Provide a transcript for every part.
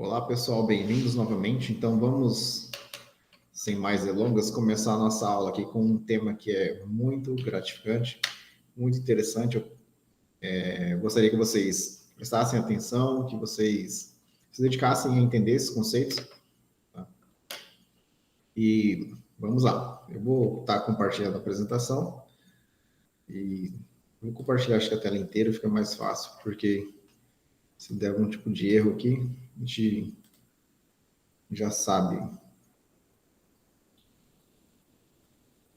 Olá, pessoal, bem-vindos novamente. Então, vamos, sem mais delongas, começar a nossa aula aqui com um tema que é muito gratificante, muito interessante. Eu gostaria que vocês prestassem atenção, que vocês se dedicassem a entender esses conceitos. Tá? E vamos lá. Eu vou estar compartilhando a apresentação e vou compartilhar, acho que a tela inteira fica mais fácil, porque se der algum tipo de erro aqui, a gente já sabe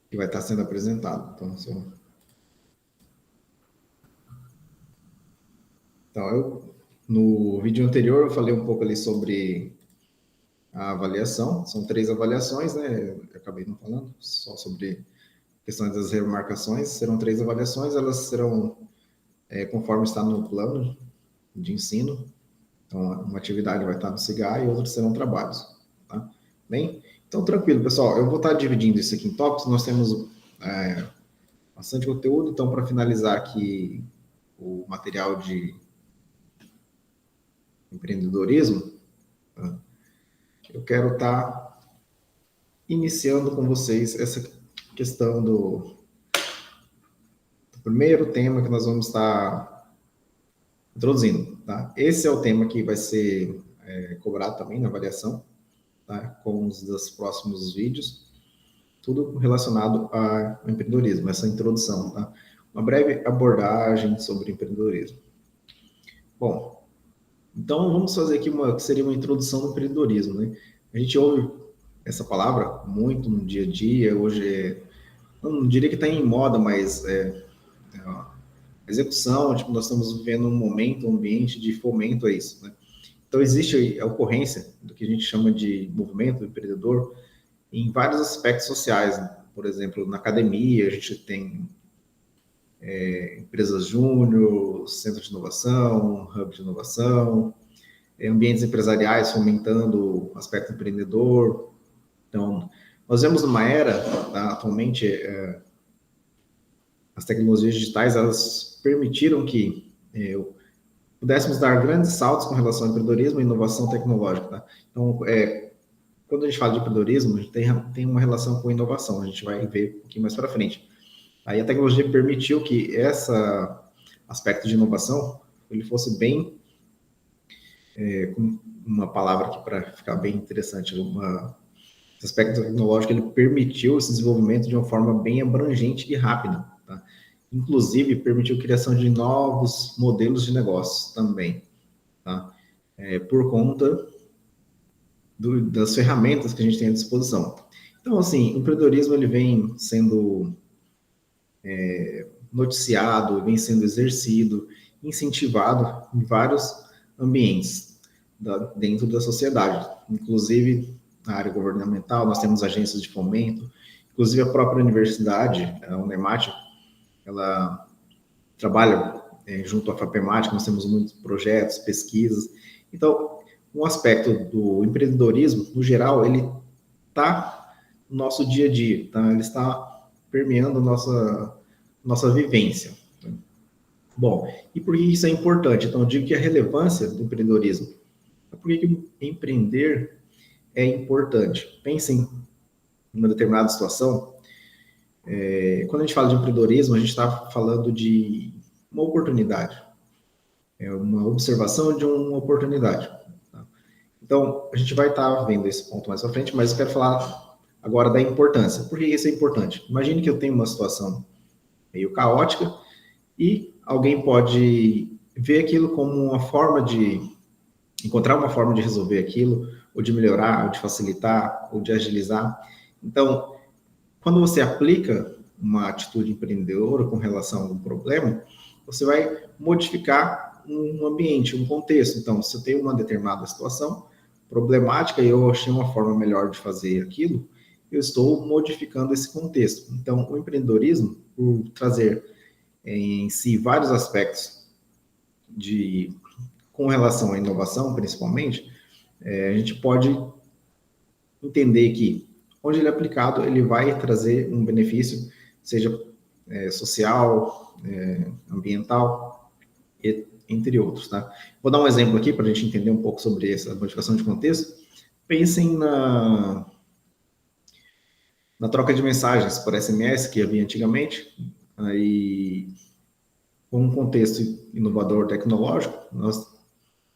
que vai estar sendo apresentado. Então, no vídeo anterior eu falei um pouco ali sobre a avaliação. São 3 avaliações, né? Eu acabei não falando, só sobre questões das remarcações. Serão 3 avaliações, elas serão conforme está no plano de ensino. Então, uma atividade vai estar no CIGA e outras serão trabalhos. Tá? Bem, então tranquilo, pessoal. Eu vou estar dividindo isso aqui em tópicos. Nós temos bastante conteúdo. Então, para finalizar aqui o material de empreendedorismo, tá? Eu quero estar iniciando com vocês essa questão do primeiro tema que nós vamos estar introduzindo. Tá? Esse é o tema que vai ser cobrado também na avaliação, tá? Com os dos próximos vídeos, tudo relacionado ao empreendedorismo, essa introdução. Tá? Uma breve abordagem sobre empreendedorismo. Bom, então vamos fazer aqui que seria uma introdução do empreendedorismo. Né? A gente ouve essa palavra muito no dia a dia, hoje não diria que está em moda, mas a execução, tipo, nós estamos vivendo um momento, um ambiente de fomento a isso, né? Então, existe a ocorrência do que a gente chama de movimento empreendedor em vários aspectos sociais, né? Por exemplo, na academia, a gente tem empresas júnior, centro de inovação, hub de inovação, ambientes empresariais fomentando o aspecto empreendedor. Então, nós vemos uma era, tá, atualmente, as tecnologias digitais, elas permitiram que pudéssemos dar grandes saltos com relação ao empreendedorismo e inovação tecnológica. Tá? Então, quando a gente fala de empreendedorismo, a gente tem uma relação com inovação, a gente vai ver um pouquinho mais para frente. Aí a tecnologia permitiu que esse aspecto de inovação ele fosse bem, com uma palavra aqui para ficar bem interessante, esse aspecto tecnológico ele permitiu esse desenvolvimento de uma forma bem abrangente e rápida. Tá? Inclusive, permitiu a criação de novos modelos de negócios também, tá? Por conta das ferramentas que a gente tem à disposição. Então, assim, o empreendedorismo ele vem sendo noticiado, vem sendo exercido, incentivado em vários ambientes dentro da sociedade, inclusive na área governamental, nós temos agências de fomento, inclusive a própria universidade, a Unemat, ela trabalha junto à FAPEMAT, nós temos muitos projetos, pesquisas. Então, um aspecto do empreendedorismo, no geral, ele está no nosso dia a dia, tá? Ele está permeando nossa vivência. Bom, e por que isso é importante? Então, eu digo que a relevância do empreendedorismo. Por que empreender é importante? Pensem em uma determinada situação. Quando a gente fala de empreendedorismo, a gente está falando de uma oportunidade. É uma observação de uma oportunidade. Tá? Então, a gente vai estar vendo esse ponto mais para frente, mas eu quero falar agora da importância. Por que isso é importante? Imagine que eu tenho uma situação meio caótica e alguém pode ver aquilo como uma forma de encontrar uma forma de resolver aquilo, ou de melhorar, ou de facilitar, ou de agilizar. Então, quando você aplica uma atitude empreendedora com relação a algum problema, você vai modificar um ambiente, um contexto. Então, se eu tenho uma determinada situação problemática e eu achei uma forma melhor de fazer aquilo, eu estou modificando esse contexto. Então, o empreendedorismo, por trazer em si vários aspectos com relação à inovação, principalmente, a gente pode entender que, onde ele é aplicado, ele vai trazer um benefício, seja social, ambiental, entre outros, tá? Vou dar um exemplo aqui para a gente entender um pouco sobre essa modificação de contexto. Pensem na troca de mensagens por SMS que havia antigamente, aí com um contexto inovador tecnológico, nós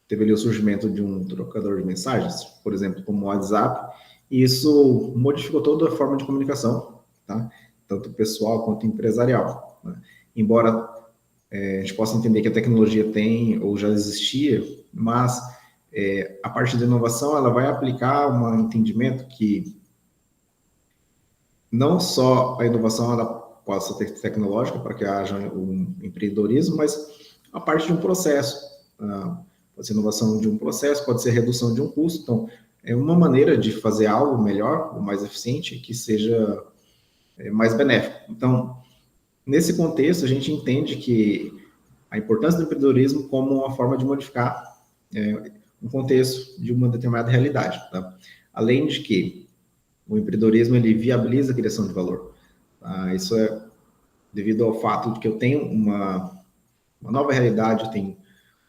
teve ali o surgimento de um trocador de mensagens, por exemplo, como o WhatsApp, e isso modificou toda a forma de comunicação, tá? Tanto pessoal quanto empresarial, né? Embora a gente possa entender que a tecnologia tem ou já existia, mas a parte da inovação ela vai aplicar um entendimento que não só a inovação ela possa ser tecnológica para que haja um empreendedorismo, mas a parte de um processo. Pode ser inovação de um processo, pode ser redução de um custo. Então, é uma maneira de fazer algo melhor, ou mais eficiente, que seja mais benéfico. Então, nesse contexto, a gente entende que a importância do empreendedorismo como uma forma de modificar um contexto de uma determinada realidade. Tá? Além de que o empreendedorismo ele viabiliza a criação de valor. Tá? Isso é devido ao fato de que eu tenho uma nova realidade, eu tenho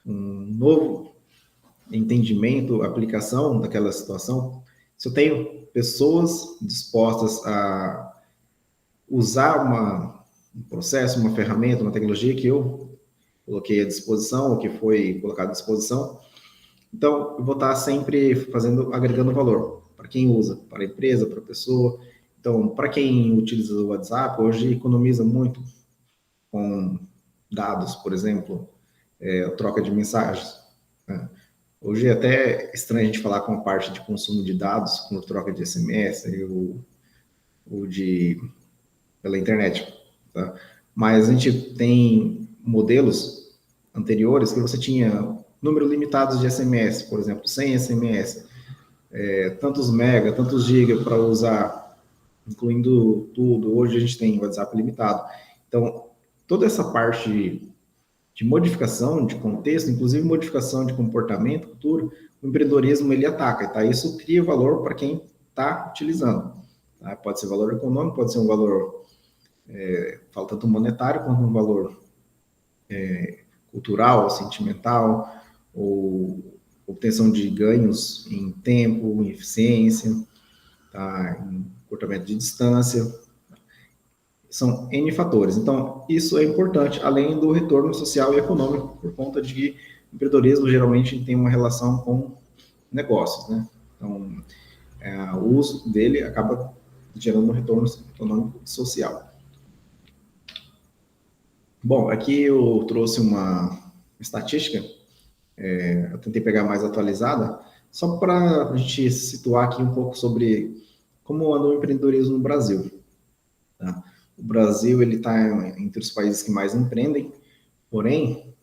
um novo entendimento, aplicação daquela situação. Se eu tenho pessoas dispostas a usar um processo, uma ferramenta, uma tecnologia que eu coloquei à disposição, ou que foi colocado à disposição, então eu vou estar sempre agregando valor para quem usa, para a empresa, para a pessoa. Então, para quem utiliza o WhatsApp, hoje economiza muito com dados, por exemplo, troca de mensagens. Né? Hoje é até estranho a gente falar com a parte de consumo de dados, com troca de SMS ou pela internet. Tá? Mas a gente tem modelos anteriores que você tinha número limitado de SMS, por exemplo, 100 SMS, tantos mega, tantos giga para usar, incluindo tudo. Hoje a gente tem WhatsApp limitado. Então, toda essa parte de modificação de contexto, inclusive modificação de comportamento futuro, o empreendedorismo ele ataca, tá? Isso cria valor para quem está utilizando. Tá? Pode ser valor econômico, pode ser um valor, fala tanto monetário quanto um valor cultural, sentimental, ou obtenção de ganhos em tempo, em eficiência, tá? Em encurtamento de distância. São N fatores. Então, isso é importante, além do retorno social e econômico, por conta de que o empreendedorismo geralmente tem uma relação com negócios, né? Então, o uso dele acaba gerando um retorno econômico e social. Bom, aqui eu trouxe uma estatística, eu tentei pegar mais atualizada, só para a gente situar aqui um pouco sobre como anda o empreendedorismo no Brasil. Tá? O Brasil ele está entre os países que mais empreendem, porém,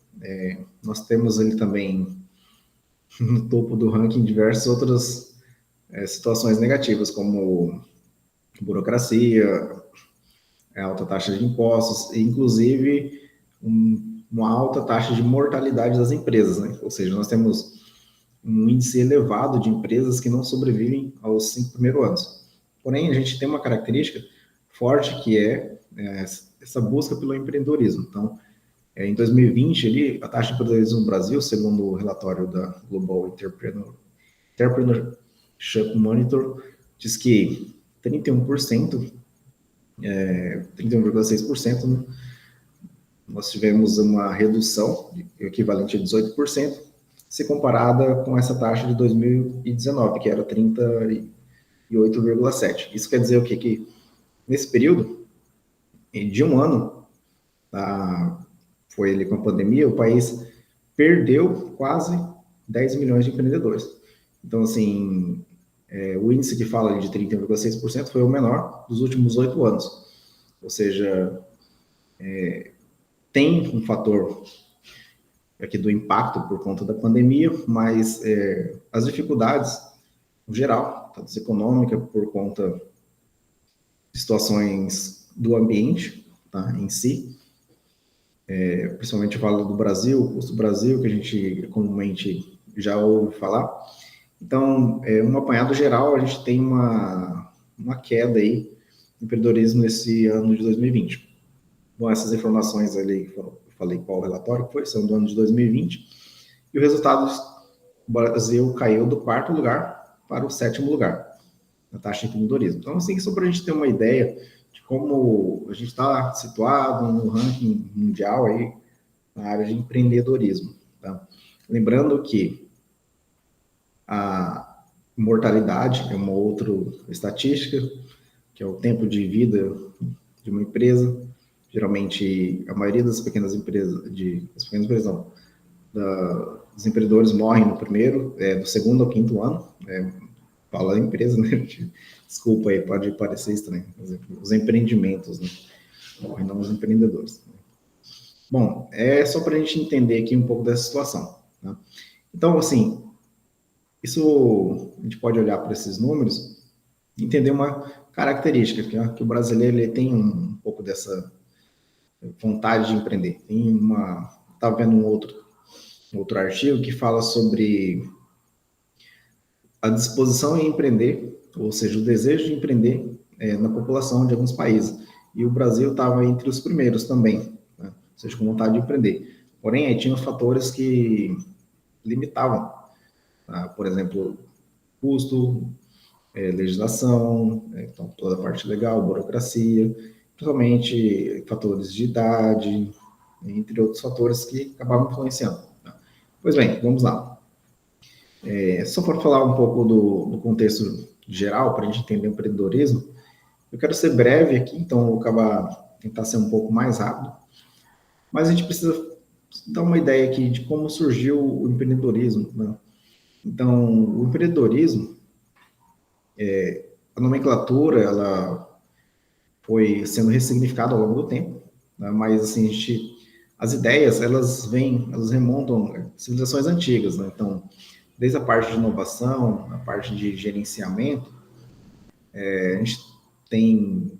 nós temos ele também no topo do ranking diversas outras situações negativas, como burocracia, alta taxa de impostos, e inclusive uma alta taxa de mortalidade das empresas, né? Ou seja, nós temos um índice elevado de empresas que não sobrevivem aos 5 primeiros anos. Porém, a gente tem uma característica forte que é essa busca pelo empreendedorismo. Então, em 2020, ali, a taxa de empreendedorismo no Brasil, segundo o relatório da Global Entrepreneurship Monitor, diz que 31%, 31,6%, né, nós tivemos uma redução equivalente a 18%, se comparada com essa taxa de 2019, que era 38,7%. Isso quer dizer o quê? Que nesse período de um ano, foi ali com a pandemia, o país perdeu quase 10 milhões de empreendedores. Então, assim, o índice que fala de 31,6% foi o menor dos últimos 8 anos. Ou seja, tem um fator aqui do impacto por conta da pandemia, mas as dificuldades, no geral, tanto econômica, por conta de situações do ambiente, tá, em si, principalmente eu falo do Brasil, o custo do Brasil, que a gente comumente já ouve falar. Então, um apanhado geral, a gente tem uma queda aí no empreendedorismo nesse ano de 2020. Bom, essas informações ali foram falei qual relatório foi, são do ano de 2020, e o resultado, o Brasil caiu do 4º lugar para o 7º lugar na taxa de empreendedorismo. Então, assim, só para a gente ter uma ideia de como a gente está situado no ranking mundial aí na área de empreendedorismo. Tá? Lembrando que a mortalidade é uma outra estatística, que é o tempo de vida de uma empresa. Geralmente, a maioria das pequenas empresas, não, dos empreendedores morrem no primeiro, do segundo ao 5º ano. Fala empresa, né? Desculpa aí, pode parecer estranho. Os empreendimentos, né? Morrem, não os empreendedores. Bom, é só para a gente entender aqui um pouco dessa situação. Né? Então, assim, isso a gente pode olhar para esses números e entender uma característica, que o brasileiro ele tem um pouco dessa vontade de empreender. Estava vendo um outro artigo que fala sobre a disposição em empreender, ou seja, o desejo de empreender na população de alguns países. E o Brasil estava entre os primeiros também, né? Ou seja, com vontade de empreender. Porém, aí tinha fatores que limitavam, tá? Por exemplo, custo, legislação, então toda a parte legal, burocracia, principalmente fatores de idade, entre outros fatores que acabavam influenciando. Tá? Pois bem, vamos lá. Só para falar um pouco do contexto geral, para a gente entender o empreendedorismo, eu quero ser breve aqui, então eu vou tentar ser um pouco mais rápido, mas a gente precisa dar uma ideia aqui de como surgiu o empreendedorismo. Né? Então, o empreendedorismo, a nomenclatura, ela foi sendo ressignificada ao longo do tempo, né? Mas assim, as ideias, elas remontam a civilizações antigas, né? Então, desde a parte de inovação, a parte de gerenciamento, a gente tem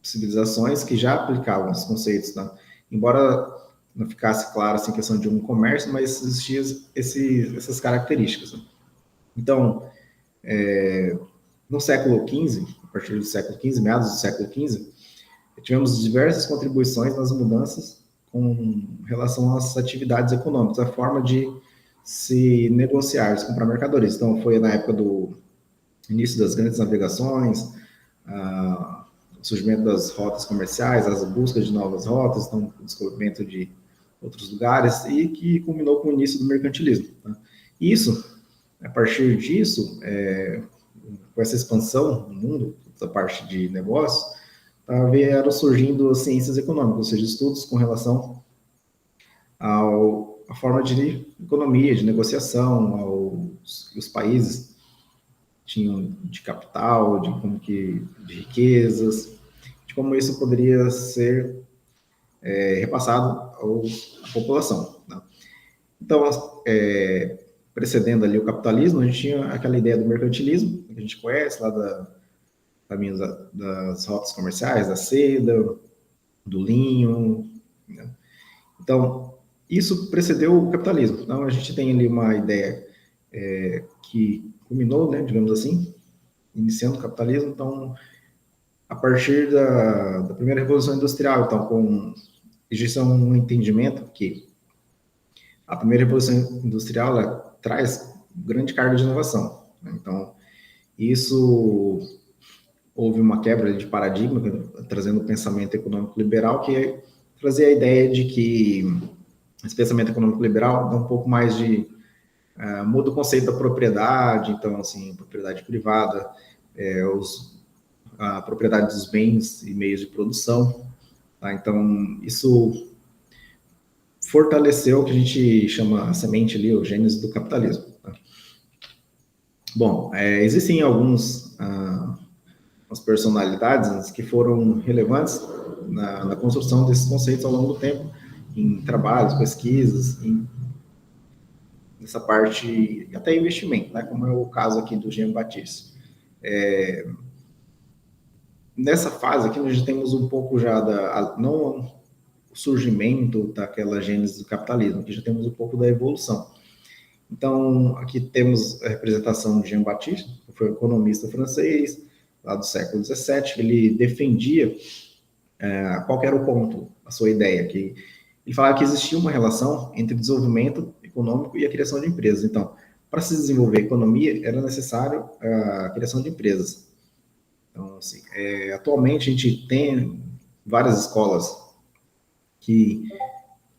civilizações que já aplicavam esses conceitos, né? Embora não ficasse claro assim, a questão de um comércio, mas existiam essas características. Né? Então, no século XV, a partir do século XV, meados do século XV, tivemos diversas contribuições nas mudanças com relação às atividades econômicas, a forma de se negociar, de comprar mercadorias. Então, foi na época do início das grandes navegações, o surgimento das rotas comerciais, as buscas de novas rotas, então, o descobrimento de outros lugares, e que culminou com o início do mercantilismo. Tá? Isso, a partir disso, com essa expansão no mundo, da parte de negócios, vieram surgindo as ciências econômicas, ou seja, estudos com relação à forma de economia, de negociação, os países tinham de capital, de riquezas, de como isso poderia ser repassado à população. Né? Então, precedendo ali o capitalismo, a gente tinha aquela ideia do mercantilismo, que a gente conhece lá caminhos das rotas comerciais, da seda, do linho. Né? Então, isso precedeu o capitalismo. Então, a gente tem ali uma ideia que culminou, né, digamos assim, iniciando o capitalismo. Então, a partir da primeira Revolução Industrial, então, existe um entendimento que a primeira Revolução Industrial ela traz grande carga de inovação. Né? Então, isso houve uma quebra de paradigma, trazendo o pensamento econômico liberal, que trazia a ideia de que esse pensamento econômico liberal dá um pouco mais muda o conceito da propriedade, então, assim, propriedade privada, a propriedade dos bens e meios de produção. Tá? Então, isso fortaleceu o que a gente chama a semente ali, o gênese do capitalismo. Tá? Bom, existem algumas personalidades que foram relevantes na construção desses conceitos ao longo do tempo, em trabalhos, pesquisas, nessa parte, até investimento, né, como é o caso aqui do Jean Baptiste. Nessa fase aqui, nós já temos um pouco já não o surgimento daquela gênese do capitalismo, aqui já temos um pouco da evolução. Então, aqui temos a representação de Jean Baptiste, que foi um economista francês, lá do século XVII, ele defendia qual era o ponto, a sua ideia, que ele falava que existia uma relação entre desenvolvimento econômico e a criação de empresas. Então, para se desenvolver a economia, era necessário a criação de empresas. Então, assim, atualmente a gente tem várias escolas que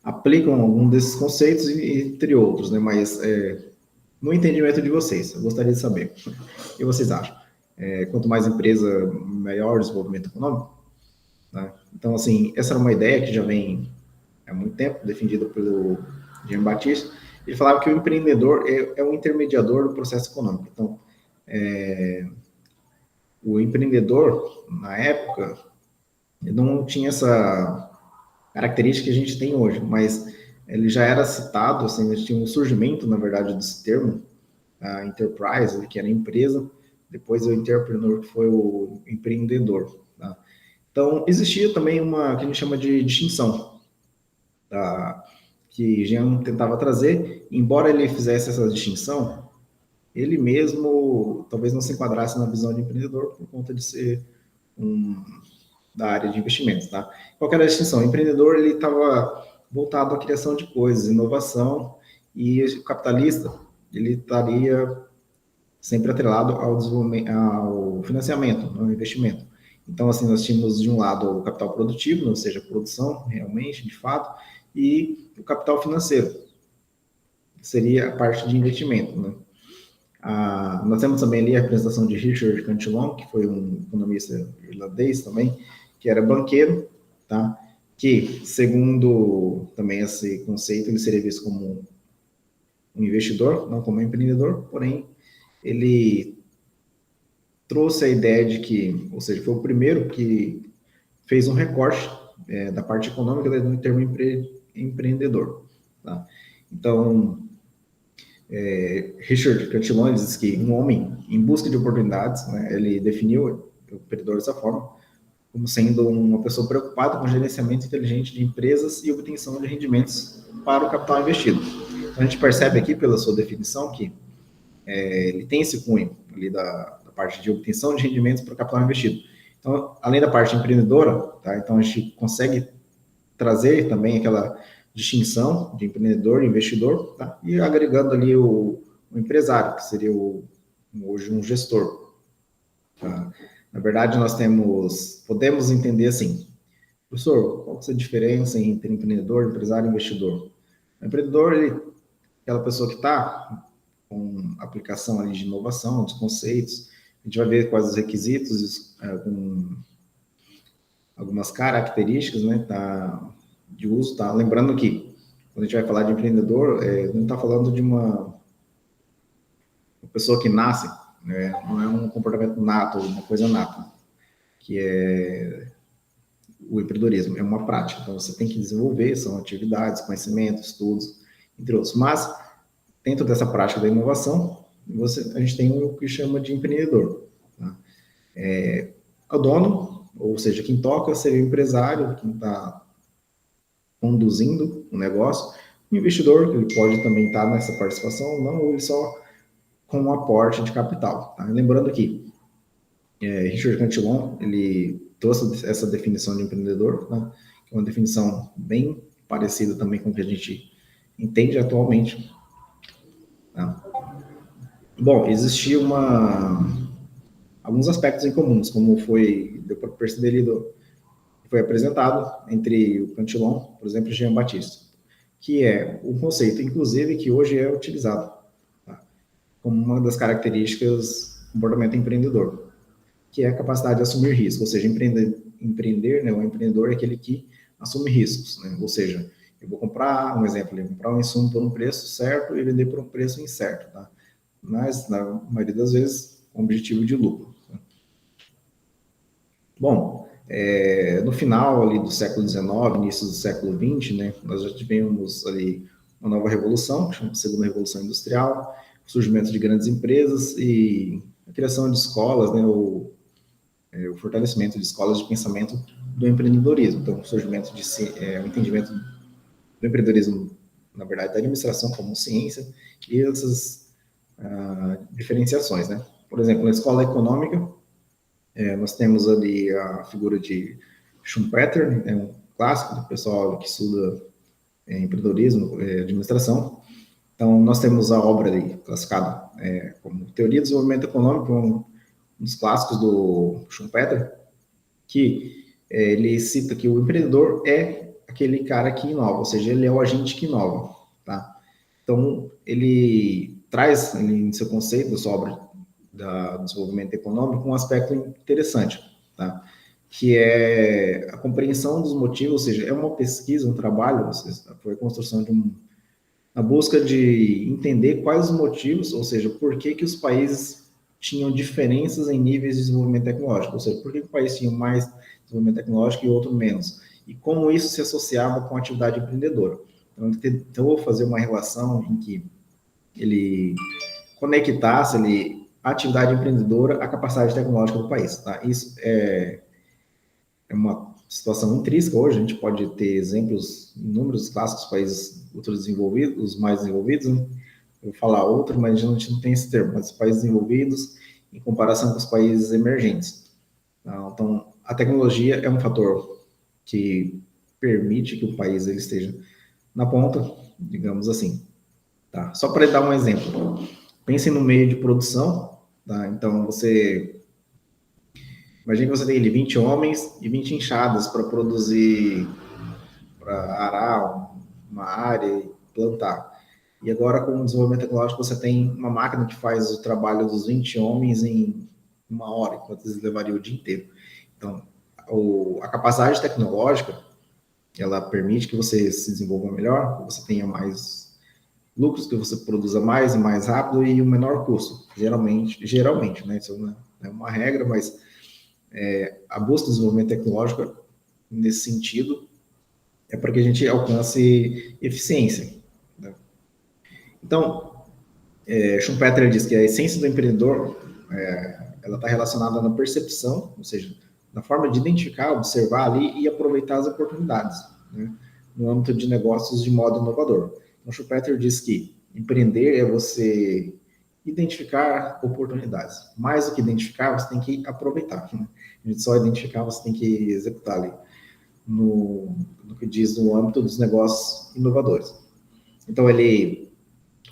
aplicam algum desses conceitos, entre outros, né? Mas no entendimento de vocês, eu gostaria de saber o que vocês acham. Quanto mais empresa, maior o desenvolvimento econômico, né? Então, assim, essa era uma ideia que já vem há muito tempo, defendida pelo Jean Baptiste. Ele falava que o empreendedor é um intermediador do processo econômico. Então, o empreendedor, na época, ele não tinha essa característica que a gente tem hoje, mas ele já era citado, assim, ele tinha um surgimento, na verdade, desse termo, a enterprise, que era a empresa, depois o entrepreneur, que foi o empreendedor. Tá? Então, existia também uma que a gente chama de distinção, tá? Que Jean tentava trazer, embora ele fizesse essa distinção, ele mesmo talvez não se enquadrasse na visão de empreendedor por conta de ser um, da área de investimentos, tá? Qual que era a distinção? O empreendedor, ele estava voltado à criação de coisas, inovação, e o capitalista, ele estaria sempre atrelado ao desenvolvimento, ao financiamento, ao investimento. Então, assim, nós tínhamos de um lado o capital produtivo, ou seja, produção, realmente, de fato, e o capital financeiro, que seria a parte de investimento, né? Nós temos também ali a apresentação de Richard Cantillon, que foi um economista irlandês também, que era banqueiro, tá? Que, segundo também esse conceito, ele seria visto como um investidor, não como um empreendedor, porém, ele trouxe a ideia de que, ou seja, foi o primeiro que fez um recorte da parte econômica do termo empreendedor, tá? Então, Richard Cantillon diz que um homem em busca de oportunidades, né, ele definiu o empreendedor dessa forma, como sendo uma pessoa preocupada com o gerenciamento inteligente de empresas e obtenção de rendimentos para o capital investido. Então, a gente percebe aqui, pela sua definição, que ele tem esse cunho ali da parte de obtenção de rendimentos para o capital investido. Então, além da parte empreendedora, tá? Então a gente consegue trazer também aquela distinção de empreendedor e investidor, tá? E agregando ali o empresário, que seria hoje um gestor. Tá? Na verdade, nós podemos entender assim, professor, qual que é a diferença entre empreendedor, empresário e investidor? O empreendedor, ele, aquela pessoa que está com aplicação ali de inovação, dos conceitos, a gente vai ver quais os requisitos, com algumas características, né, de uso, tá? Lembrando que, quando a gente vai falar de empreendedor, não está falando de uma pessoa que nasce, né, não é um comportamento nato, uma coisa nata, que é o empreendedorismo, é uma prática, então você tem que desenvolver, são atividades, conhecimentos, estudos, entre outros, mas dentro dessa prática da inovação, a gente tem o que chama de empreendedor. Tá? O dono, ou seja, quem toca, seria o empresário, quem está conduzindo o negócio. O investidor, que ele pode também estar nessa participação, não, ou ele só com um aporte de capital. Tá? Lembrando que Richard Cantillon, ele trouxe essa definição de empreendedor, tá? Que é uma definição bem parecida também com o que a gente entende atualmente. Tá? Bom, existia alguns aspectos em comuns, como deu para perceber ali foi apresentado entre o Cantillon, por exemplo, e Jean Baptiste, que é um conceito, inclusive, que hoje é utilizado, tá? Como uma das características do comportamento empreendedor, que é a capacidade de assumir risco, ou seja, empreender, né, o empreendedor é aquele que assume riscos, né? Ou seja, eu vou comprar, um exemplo, eu vou comprar um insumo por um preço certo e vender por um preço incerto, tá? Mas, na maioria das vezes, com objetivo de lucro. Tá? Bom, no final ali do século XIX, início do século XX, né, nós já tivemos ali uma nova revolução, que chama de Segunda Revolução Industrial, o surgimento de grandes empresas e a criação de escolas, né, o fortalecimento de escolas de pensamento do empreendedorismo. Então, o surgimento o entendimento do empreendedorismo, na verdade, da administração como ciência e essas diferenciações, né? Por exemplo, na escola econômica, nós temos ali a figura de Schumpeter, um clássico do pessoal que estuda empreendedorismo, administração. Então, nós temos a obra ali, classificada como Teoria do Desenvolvimento Econômico, um dos clássicos do Schumpeter, que ele cita que o empreendedor é aquele cara que inova, ou seja, ele é o agente que inova, tá? Então, ele traz em seu conceito, da sua obra do desenvolvimento econômico, um aspecto interessante, tá? Que é a compreensão dos motivos, ou seja, é uma pesquisa, um trabalho, foi a construção de a busca de entender quais os motivos, ou seja, por que que os países tinham diferenças em níveis de desenvolvimento tecnológico, ou seja, por que o país tinha mais desenvolvimento tecnológico e outro menos, e como isso se associava com a atividade empreendedora. Então, ele tentou fazer uma relação em que ele conectasse a atividade empreendedora à capacidade tecnológica do país. Tá? Isso é uma situação intrínseca hoje, a gente pode ter exemplos, inúmeros clássicos países outros desenvolvidos, os mais desenvolvidos, né? Eu vou falar outro, mas a gente não tem esse termo, mas os países desenvolvidos em comparação com os países emergentes. Então, a tecnologia é um fator que permite que o país ele esteja na ponta, digamos assim. Tá? Só para dar um exemplo, pensem no meio de produção, tá? Então imagine que você tem ali 20 homens e 20 enxadas para produzir, para arar uma área e plantar. E agora, com o desenvolvimento tecnológico, você tem uma máquina que faz o trabalho dos 20 homens em 1 hora, enquanto eles levariam o dia inteiro. Então, a capacidade tecnológica, ela permite que você se desenvolva melhor, que você tenha mais lucros, que você produza mais e mais rápido e o menor custo. Geralmente, né? Isso não é uma regra, mas a busca do desenvolvimento tecnológico, nesse sentido, é para que a gente alcance eficiência. Né? Então, Schumpeter diz que a essência do empreendedor ela está relacionada na percepção, ou seja, na forma de identificar, observar ali e aproveitar as oportunidades, né, no âmbito de negócios de modo inovador. Então, Schumpeter diz que empreender é você identificar oportunidades. Mais do que identificar, você tem que aproveitar. Né? A gente só identificar, você tem que executar ali, no que diz no âmbito dos negócios inovadores. Então, ele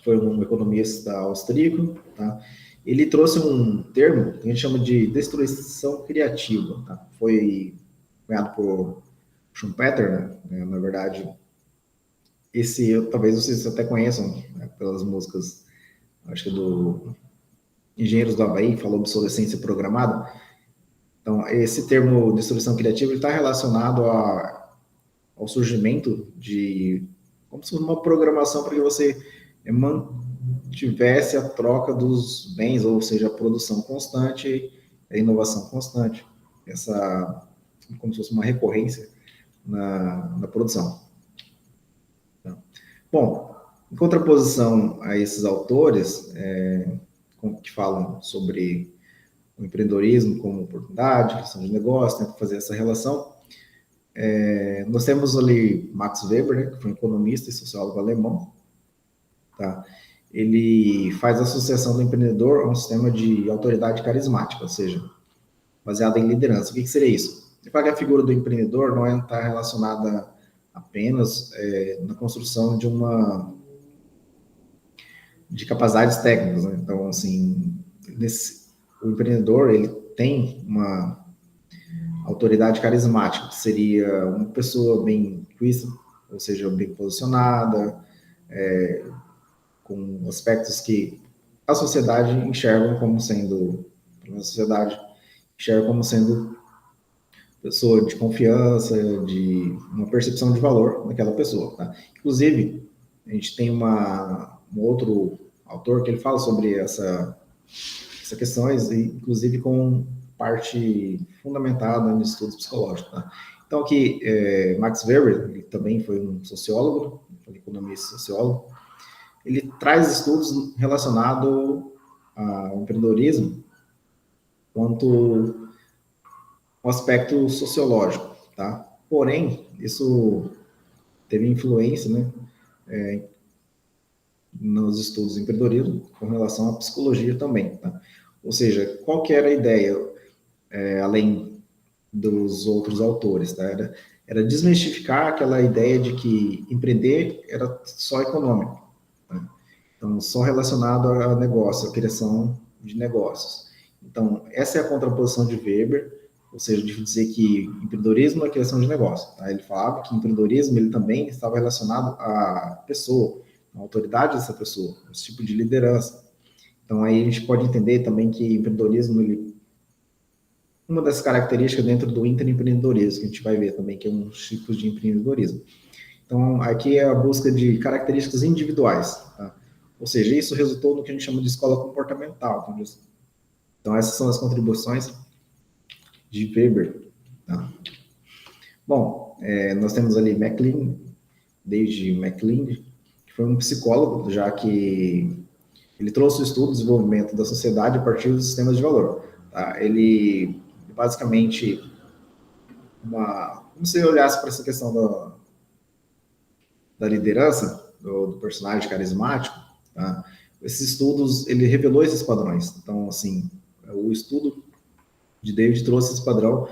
foi um economista austríaco, tá? Ele trouxe um termo que a gente chama de destruição criativa, tá? Foi cunhado por Schumpeter, né? Na verdade, talvez vocês até conheçam, né? Pelas músicas, acho que do Engenheiros do Havaí, falou obsolescência programada. Então, esse termo destruição criativa está relacionado ao surgimento de como se fosse uma programação para que você tivesse a troca dos bens, ou seja, a produção constante, a inovação constante, como se fosse uma recorrência na produção. Bom, em contraposição a esses autores que falam sobre o empreendedorismo como oportunidade, questão de negócio, tentam fazer essa relação, nós temos ali Max Weber, né, que foi um economista e sociólogo alemão, tá? Ele faz a associação do empreendedor a um sistema de autoridade carismática, ou seja, baseado em liderança. O que seria isso? Ele fala que a figura do empreendedor não está relacionada apenas na construção de capacidades técnicas, né? Então, assim, o empreendedor ele tem uma autoridade carismática, que seria uma pessoa bem vista, ou seja, bem posicionada, com aspectos que a sociedade enxerga como sendo pessoa de confiança, de uma percepção de valor naquela pessoa. Tá? Inclusive, a gente tem um outro autor que ele fala sobre essas questões, inclusive com parte fundamentada em estudos psicológicos. Tá? Então, aqui, Max Weber, ele também foi um sociólogo, foi economista e sociólogo, ele traz estudos relacionados ao empreendedorismo quanto ao aspecto sociológico, tá? Porém, isso teve influência, né, nos estudos de empreendedorismo com relação à psicologia também, tá? Ou seja, qual que era a ideia, além dos outros autores, tá? era desmistificar aquela ideia de que empreender era só econômico, né? Então, só relacionado a negócio, a criação de negócios. Então, essa é a contraposição de Weber, ou seja, de dizer que empreendedorismo é a criação de negócio. Tá? Ele falava que empreendedorismo ele também estava relacionado à pessoa, à autoridade dessa pessoa, esse tipo de liderança. Então, aí a gente pode entender também que empreendedorismo, uma das características dentro do intraempreendedorismo, que a gente vai ver também, que é um tipo de empreendedorismo. Então, aqui é a busca de características individuais, tá? Ou seja, isso resultou no que a gente chama de escola comportamental. Então, essas são as contribuições de Weber. Tá? Bom, nós temos ali MacLean, David MacLean, que foi um psicólogo, já que ele trouxe o estudo do desenvolvimento da sociedade a partir dos sistemas de valor. Tá? Ele, basicamente, como se você olhasse para essa questão da liderança, do personagem carismático, tá? Esses estudos, ele revelou esses padrões. Então, assim, o estudo de David trouxe esse padrão,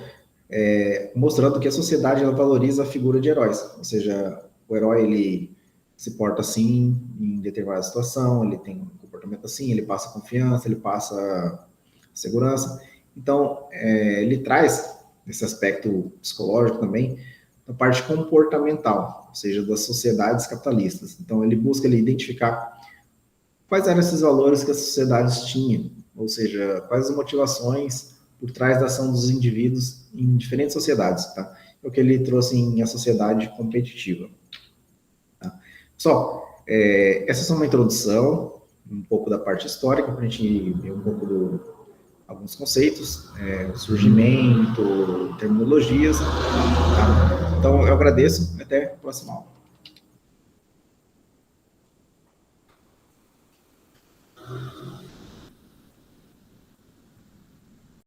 mostrando que a sociedade ela valoriza a figura de heróis. Ou seja, o herói, ele se porta assim em determinada situação, ele tem um comportamento assim, ele passa confiança, ele passa segurança. Então, ele traz esse aspecto psicológico também, a parte comportamental, ou seja, das sociedades capitalistas. Então, ele busca identificar quais eram esses valores que as sociedades tinham, ou seja, quais as motivações por trás da ação dos indivíduos em diferentes sociedades, tá? É o que ele trouxe em A Sociedade Competitiva. Tá? Pessoal, essa é uma introdução, um pouco da parte histórica, para a gente ver um pouco alguns conceitos, surgimento, terminologias. Tá? Então, eu agradeço. Até a próxima aula.